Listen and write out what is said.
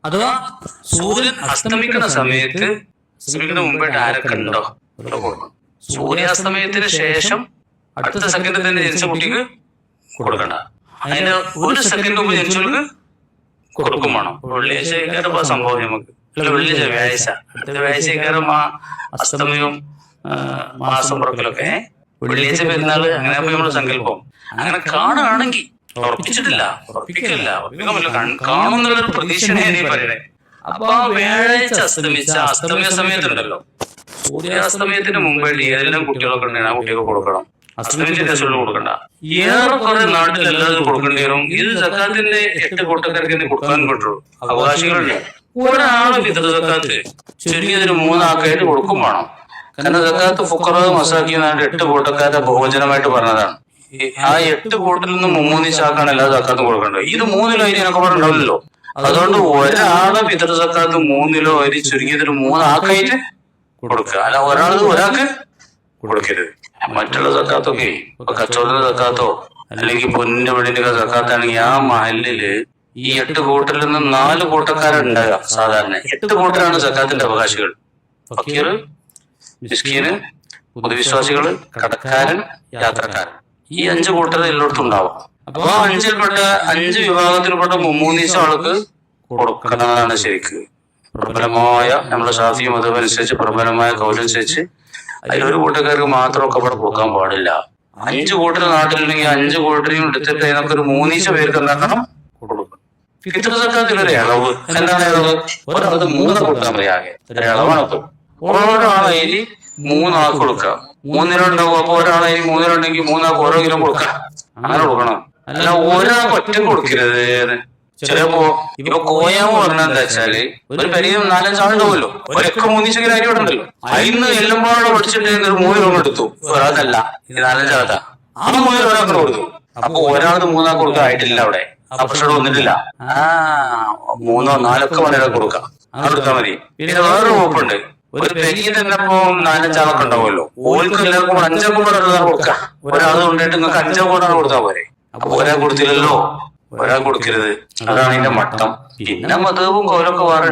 അഥവാ സൂര്യൻ അസ്തമിക്കുന്ന സമയത്ത് അസ്തമിക്കുന്ന മുമ്പായിട്ട് ആരൊക്കെ ഉണ്ടോ കൊടുക്കണം. സൂര്യാസ്തമയത്തിന് ശേഷം അടുത്ത സെക്കൻഡ് തന്നെ ജനിച്ച കുട്ടിക്ക് കൊടുക്കണ്ട. അതിന്റെ ഒരു സെക്കൻഡ് മുമ്പ് ജനിച്ചവർക്ക് കൊടുക്കും വേണം. വെള്ളിയാഴ്ച കയറുമ്പോ സംഭവം നമുക്ക് വെള്ളിയാഴ്ച വ്യാഴാഴ്ച അടുത്ത വ്യാഴാഴ്ച കയറുമ്പോ അസ്തമയവും മാസം പുറക്കലൊക്കെ വെള്ളിയാഴ്ച പെരുന്നാള് അങ്ങനെ നമ്മള് സങ്കല്പം അങ്ങനെ കാണുകയാണെങ്കിൽ ഉറപ്പിച്ചിട്ടില്ല, ഉറപ്പിക്കാൻ കാണുന്നുള്ളൊരു പ്രതീക്ഷയാണ് നീ പറയണേ. അപ്പൊ ആ വ്യാഴാഴ്ച അസ്തമിച്ച അസ്തമയ സമയത്തുണ്ടല്ലോ, സൂര്യാസ്തമയത്തിന് മുമ്പായിട്ട് ഏതെല്ലാം കുട്ടികളൊക്കെ ഉണ്ടെങ്കിൽ ആ കുട്ടികൾക്ക് കൊടുക്കണം. അസ്തമിച്ച ദിവസം കൊടുക്കണ്ട. ഏറെ കുറെ നാട്ടിൽ എല്ലാവരും കൊടുക്കേണ്ടി വരും. ഇത് സക്കാത്തിന്റെ 8 കൂട്ടക്കാർക്ക് കൊടുക്കാൻ പറ്റുള്ളൂ. അവകാശികളുണ്ട്. ഒരാളെ ഫിത്ർ സക്കാത്ത് ചുരുങ്ങിയതിന് 3 ആൾക്കായിട്ട് കൊടുക്കും വേണം. കാരണം സക്കാത്ത് ഫുഖറ മസാക്കിൻ 8 കൂട്ടക്കാരുടെ ബഹുവചനമായിട്ട് പറഞ്ഞതാണ്. ആ 8 കൂട്ടിൽ നിന്ന് 3 ചാക്കാണ് എല്ലാ സക്കാത്തും കൊടുക്കേണ്ടത്. ഇത് 3 അരി എനക്ക് പറഞ്ഞിട്ടുണ്ടല്ലോ. അതുകൊണ്ട് ഒരാളെ ഫിത്ർ സക്കാത്ത് 3 അരി ചുരുങ്ങിയതിന് 3 ആൾക്കായിട്ട് കൊടുക്കുക. അല്ല ഒരാൾക്ക് കൊടുക്കരുത്. മറ്റുള്ള സക്കാത്തൊക്കെ ഇപ്പൊ കച്ചവടത്തിന്റെ സക്കാത്തോ അല്ലെങ്കിൽ പൊന്നിന്റെ വെള്ളിന്റെ സക്കാത്താണെങ്കിൽ ആ മഹലില് ഈ 8 കൂട്ടരിൽ നിന്ന് 4 കൂട്ടക്കാരുണ്ടാകുക. സാധാരണ 8 കൂട്ടരാണ് സക്കാത്തിന്റെ അവകാശികൾ. ഫക്കീർ, മിസ്കീന്, പൊതുവിശ്വാസികള്, കടക്കാരൻ, യാത്രക്കാരൻ. ഈ 5 കൂട്ടർ എല്ലായിടത്തും ഉണ്ടാവും. അപ്പൊ 5 വിഭാഗത്തിൽപ്പെട്ട 3 ആൾക്ക് കൊടുക്കണമെന്നാണ് ശരിക്ക് പ്രബലമായ നമ്മുടെ ഷാഫി മതം അനുസരിച്ച് പ്രബലമായ കൗലനുസരിച്ച്. അതിലൊരു കൂട്ടക്കാർക്ക് മാത്രമൊക്കെ ഇവിടെ കൊടുക്കാൻ പാടില്ല. 5 കൂട്ടർ നാട്ടിലുണ്ടെങ്കിൽ 5 കൂട്ടരെയും എടുത്തിട്ട് അതിനൊക്കെ ഒരു 3 പേർക്ക് എന്താക്കണം കൊടുക്കും. ഫിത്ർ സക്കാത്തിലൊരു ഇളവ്. എന്താണ് ഇളവ്? ഒരാൾക്ക് 3 കൊടുക്കാൻ പറയാകെ ഒരു ഇളവാണ്. ഇപ്പൊ ഓരോ ആളേരി 3 ആൾക്ക് കൊടുക്കുക. 3 ഉണ്ടാവും. അപ്പൊ ഒരാളേരി 3 ഉണ്ടെങ്കിൽ 3 ആൾക്ക് ഓരോ കിലോ കൊടുക്കാം. അങ്ങനെ കൊടുക്കണം. അല്ല ഒരാൾക്ക് ഒറ്റ കൊടുക്കരുത്. ചിലപ്പോ ഇപ്പൊ കോയാമ പറഞ്ഞ എന്താ വെച്ചാല് ഒരു പരിധി 4-5 ആളുണ്ടാവുമല്ലോ. ഒരൊക്കെ 3 കിലോ അരി ഇവിടെ ഉണ്ടല്ലോ. അതിന്ന് എല്ലാം പാടെ പഠിച്ചിട്ട് 3 ലോൺ എടുത്തു. ഒരാൾക്കല്ല, ഇത് 4-5 ആൾക്കാ. ആ 3 ഒരാൾക്ക് കൊടുത്തു. അപ്പൊ ഒരാൾക്ക് 3 ആൾക്ക് കൊടുക്കാൻ ആയിട്ടില്ല. അവിടെ ആ പ്രശ്നം വന്നിട്ടില്ല. 3-4 വളരെ കൊടുക്കാം. അങ്ങനെ കൊടുത്താൽ മതി. പിന്നെ വേറൊരു വകുപ്പുണ്ട്. ഒരു പെരിയ തന്നെ ഇപ്പൊ 4-5 ആളൊക്കെ ഉണ്ടാവുമല്ലോ. ഓർക്ക് എല്ലാവർക്കും 5 കൂടെ കൊടുക്കാം. ഒരാൾ കൊണ്ടിട്ട് നിങ്ങൾക്ക് 5 കൂടെ കൊടുത്താൽ പോരെ. അപ്പൊ ഒരാൾ കൊടുത്തില്ലല്ലോ, ഒരാൾ കൊടുക്കരുത്. അതാണ് അതിന്റെ മട്ടം. പിന്നെ മതവും കോലൊക്കെ വേറെ